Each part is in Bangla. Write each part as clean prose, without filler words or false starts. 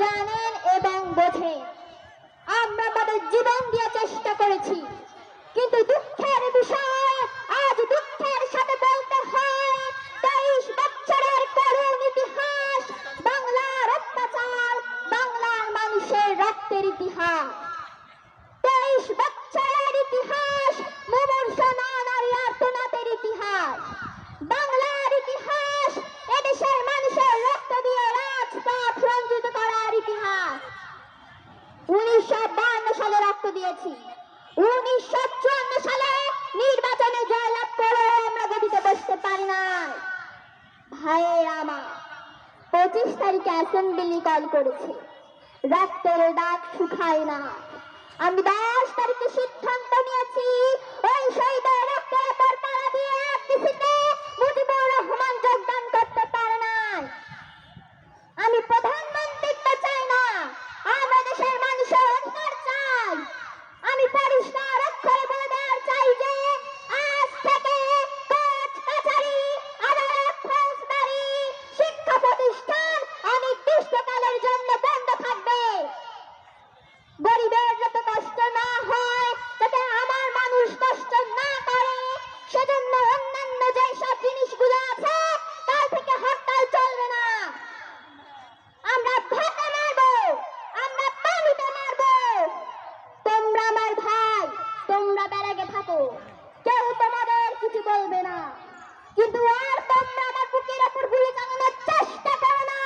জানেন এবং বোঝেন। আমরা আমাদের জীবন দিয়ে চেষ্টা করেছি, কিন্তু দুঃখের বিষয় আজ দুঃখের সাথে বলতে হয় 23 বছরের করুণ ইতিহাস, বাংলার অত্যাচার, বাংলার মানুষের রক্তের ইতিহাস। 23 বছরের ইতিহাস, মুমূর্ষ নারী আর্তনাদের ইতিহাস, বাংলার ইতিহাস, এদেশের মানুষের রক্ত দিয়ে রাজপথ রঞ্জিত করার ইতিহাস। 1952 সালে রক্ত দিয়েছি, 1954 সালে নির্বাচনে জয়লাভ করে আমরা গদিতে বসতে পারি নাই। ভাইয়ের আমার 25 তারিখে অ্যাসেম্বলি কল করেছে, রক্তের দাগ শুকায় না। আমি 10 তারিখে সিদ্ধান্ত নিয়েছি, ওই শহীদের রক্তের উপর পাড়া দিয়ে একদিকে মুজিবুর রহমান যোগদান করতে পারে নাই। আমি প্রধানমন্ত্রীত্ব চাই না, আমরা দেশের মানুষের অধিকার চাই। আমি পরিষ্কার অক্ষরে বলে দেওয়ার চাই যে আজ থেকে কোর্ট কাছারি, আদালত, ফৌজদারি, শিক্ষা প্রতিষ্ঠান অনির্দিষ্টকালের জন্য বন্ধ থাকবে। গরিবের যাতে কষ্ট না হয়, যাতে আমার মানুষ কষ্ট না করে, সেজন্য অন্যান্য যেসব জিনিসগুলো আছে তার থেকে হরতাল চলবে না। আমরা ভাতে মারবো, আমরা পানিতে মারবো। তোমরা আমার ভাই, তোমরা ব্যারাকে থাকো, কেউ তোমাদের কিছু বলবে না, কিন্তু আর তোমরা আমার বুকের উপর গুলি চালানোর চেষ্টা করো না।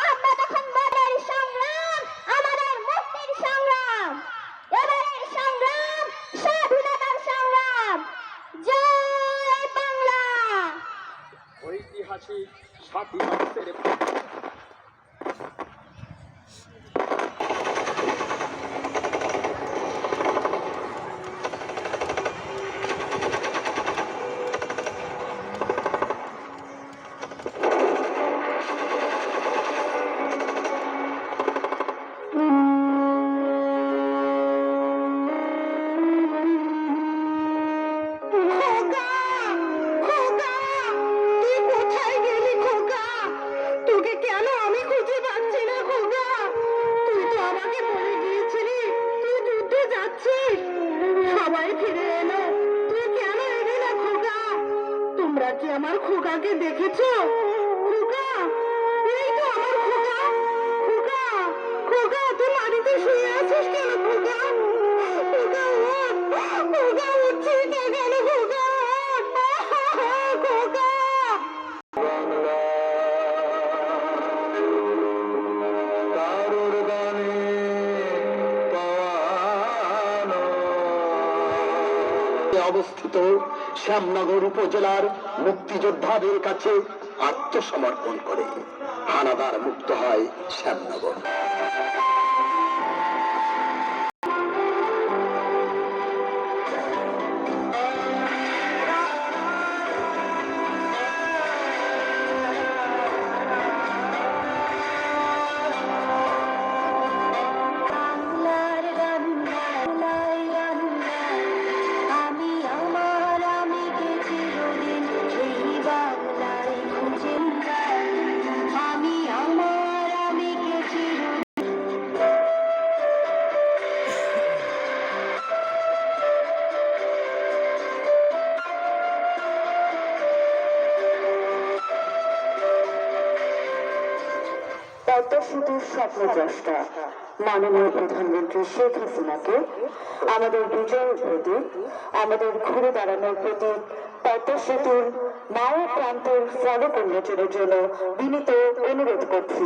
আমরা তখন আমাদের সংগ্রাম, আমাদের মুক্তির সংগ্রাম, এবারের সংগ্রাম স্বাধীনতার সংগ্রাম। জয় বাংলা। ঐতিহাসিক স্বাধীনতার আমার খোকাকে দেখেছো? খোকা, এই তো আমার খোকা। খোকা, খোকা, তুই মাটিতে শুয়ে আছিস কেন? খোকা, খোকা ওঠ, খোকা উঠছিস না কেন? খোকা খোকা। অবস্থিত শ্যামনগর উপজেলার মুক্তিযোদ্ধাদের কাছে আত্মসমর্পণ করে হানাদার মুক্ত হয় শ্যামনগর। পদ্মসেতুর স্বপ্নদ্রষ্টা মাননীয় প্রধানমন্ত্রী শেখ হাসিনাকে আমাদের বিজয়ের প্রতীক, আমাদের ঘুরে দাঁড়ানোর প্রতীক পদ্মসেতুর মাও প্রান্তের ফলক উন্মোচনের জন্য বিনীত অনুরোধ করছি।